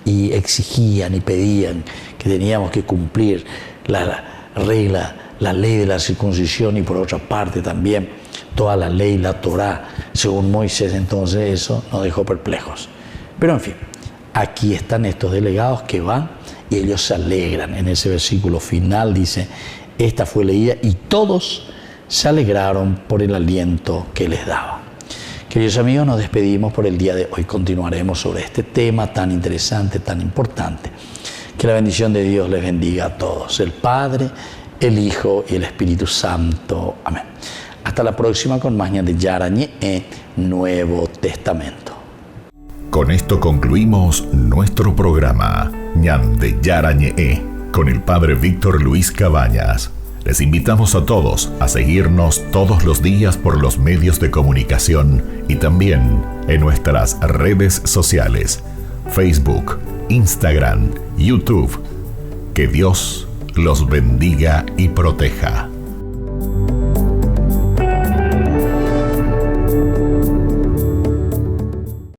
y exigían y pedían que teníamos que cumplir la regla, la ley de la circuncisión, y por otra parte también toda la ley, la Torá, según Moisés, entonces eso nos dejó perplejos. Pero en fin, aquí están estos delegados que van y ellos se alegran. En ese versículo final dice, esta fue leída y todos se alegraron por el aliento que les daba. Queridos amigos, nos despedimos por el día de hoy. Continuaremos sobre este tema tan interesante, tan importante. Que la bendición de Dios les bendiga a todos, el Padre, el Hijo y el Espíritu Santo. Amén. Hasta la próxima con más de Yarañe Nuevo Testamento. Con esto concluimos nuestro programa Ñande Yarañe con el Padre Víctor Luis Cabañas. Les invitamos a todos a seguirnos todos los días por los medios de comunicación y también en nuestras redes sociales, Facebook, Instagram, YouTube. Que Dios los bendiga y proteja.